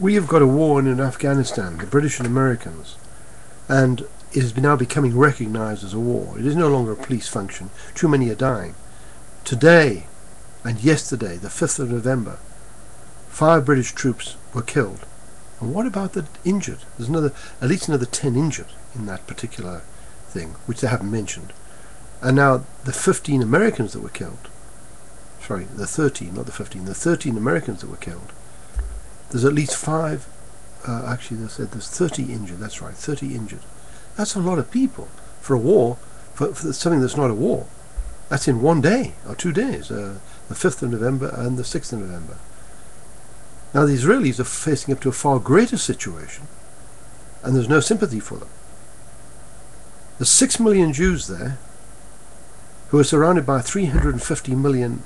We have got a war in Afghanistan, the British and Americans, and it is now becoming recognised as a war. It is no longer a police function. Too many are dying. Today and yesterday, the 5th of November, 5 British troops were killed. And what about the injured? There's at least another 10 injured in that particular thing, which they haven't mentioned. And now the 15 Americans that were killed, sorry, the 13, not the 15, the 13 Americans that were killed, there's at least 5, actually they said there's 30 injured, that's right, 30 injured. That's a lot of people for a war, for something that's not a war. That's in one day, or 2 days, the 5th of November and the 6th of November. Now the Israelis are facing up to a far greater situation, and there's no sympathy for them. There's 6 million Jews there, who are surrounded by 350 million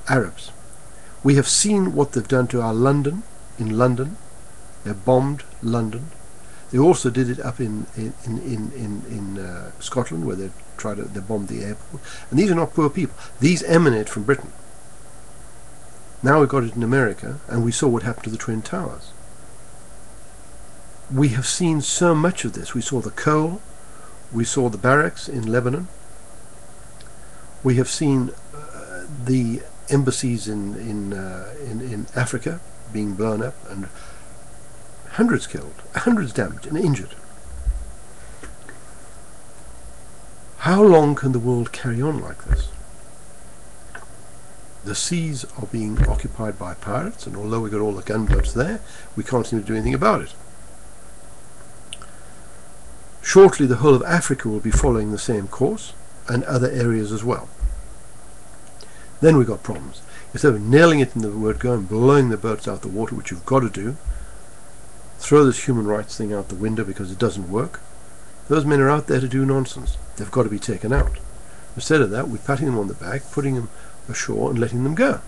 Arabs. We have seen what they've done to our London. In London, they bombed London. They also did it up in Scotland, where they bombed the airport. And these are not poor people. These emanate from Britain. Now we've got it in America, and we saw what happened to the Twin Towers. We have seen so much of this. We saw the coal. We saw the barracks in Lebanon. We have seen the embassies in Africa being blown up, and hundreds killed, hundreds damaged and injured. How long can the world carry on like this? The seas are being occupied by pirates, and although we've got all the gunboats there, we can't seem to do anything about it. Shortly the whole of Africa will be following the same course, and other areas as well. Then we've got problems. Instead of nailing it in the word go and blowing the boats out the water, which you've got to do, throw this human rights thing out the window because it doesn't work. Those men are out there to do nonsense. They've got to be taken out. Instead of that, we're patting them on the back, putting them ashore and letting them go.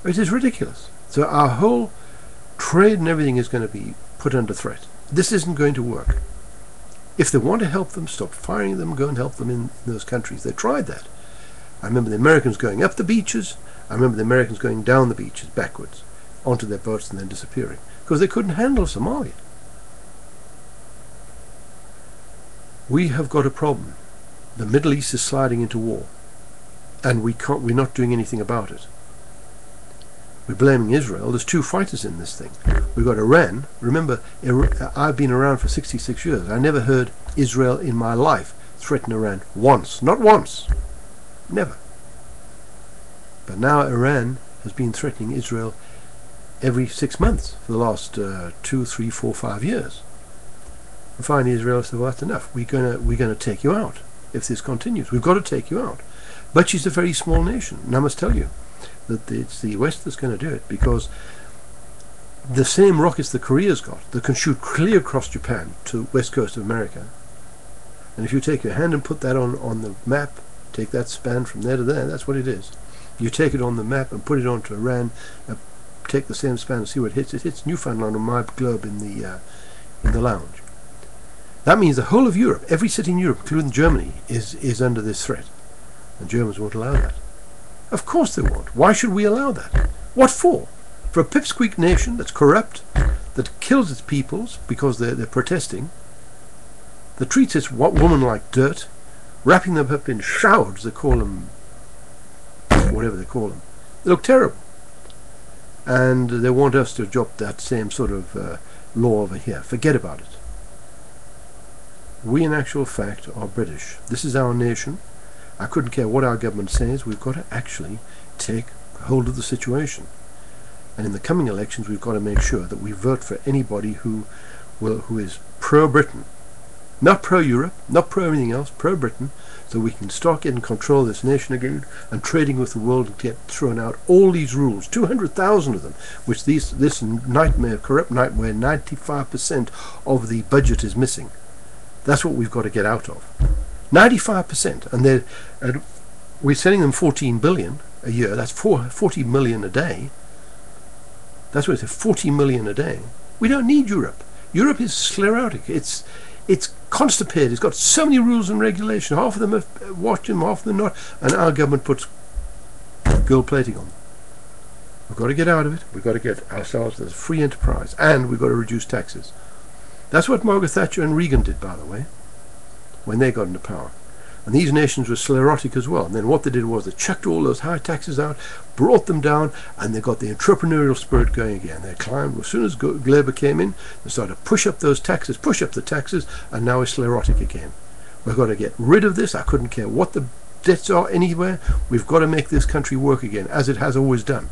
It is ridiculous. So our whole trade and everything is going to be put under threat. This isn't going to work. If they want to help them, stop firing them, go and help them in those countries. They tried that. I remember the Americans going up the beaches. I remember the Americans going down the beaches backwards onto their boats and then disappearing because they couldn't handle Somalia. We have got a problem. The Middle East is sliding into war, and we're not doing anything about it. We're blaming Israel. There's 2 fighters in this thing. We've got Iran. Remember, I've been around for 66 years. I never heard Israel in my life threaten Iran once. Not once. Never. But now Iran has been threatening Israel every 6 months for the last 2, 3, 4, 5 years. And finally Israel said, well, that's enough. We're going to take you out if this continues. We've got to take you out. But she's a very small nation. And I must tell you that it's the West that's going to do it, because the same rockets that Korea's got that can shoot clear across Japan to west coast of America, and if you take your hand and put that on the map, take that span from there to there, that's what it is. You take it on the map and put it onto Iran, take the same span and see what it hits. It hits Newfoundland on my globe in the lounge. That means the whole of Europe, every city in Europe, including Germany, is under this threat. And Germans won't allow that. Of course they won't. Why should we allow that? What for? For a pipsqueak nation that's corrupt, that kills its peoples because they're protesting, that treats its woman like dirt, wrapping them up in shrouds, they call them, whatever they call them. They look terrible. And they want us to adopt that same sort of law over here. Forget about it. We in actual fact are British. This is our nation. I couldn't care what our government says. We've got to actually take hold of the situation. And in the coming elections, we've got to make sure that we vote for anybody who is pro-Britain. Not pro-Europe, not pro-anything else, pro-Britain, so we can start getting control of this nation again and trading with the world and get thrown out all these rules, 200,000 of them, which this nightmare, corrupt nightmare, 95% of the budget is missing. That's what we've got to get out of. 95%, and we're sending them 14 billion a year. That's 40 million a day. That's what it's 40 million a day. We don't need Europe. Europe is sclerotic. It's constipated. It's got so many rules and regulations. Half of them have watched them, half of them not. And our government puts gold plating on them. Of got to get out of it. We've got to get ourselves as free enterprise, and we've got to reduce taxes. That's what Margaret Thatcher and Reagan did, by the way, when they got into power. And these nations were sclerotic as well. And then what they did was they chucked all those high taxes out, brought them down, and they got the entrepreneurial spirit going again. They climbed, as soon as Labour came in, they started to push up those taxes, push up the taxes, and now it's sclerotic again. We've got to get rid of this. I couldn't care what the debts are anywhere. We've got to make this country work again, as it has always done.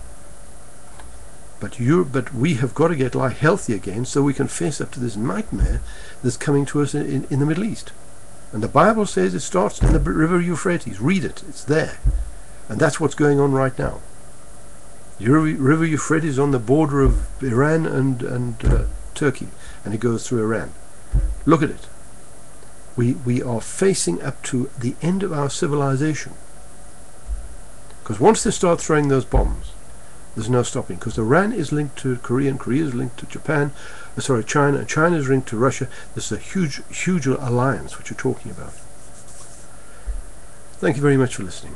But we have got to get healthy again so we can face up to this nightmare that's coming to us in the Middle East. And the Bible says it starts in the river Euphrates. Read it. It's there. And that's what's going on right now. The river Euphrates is on the border of Iran and Turkey, and it goes through Iran. Look at it. We are facing up to the end of our civilization. Because once they start throwing those bombs, there's no stopping. Because Iran is linked to Korea, and Korea is linked to China, and China is linked to Russia. This is a huge alliance which you're talking about. Thank you very much for listening.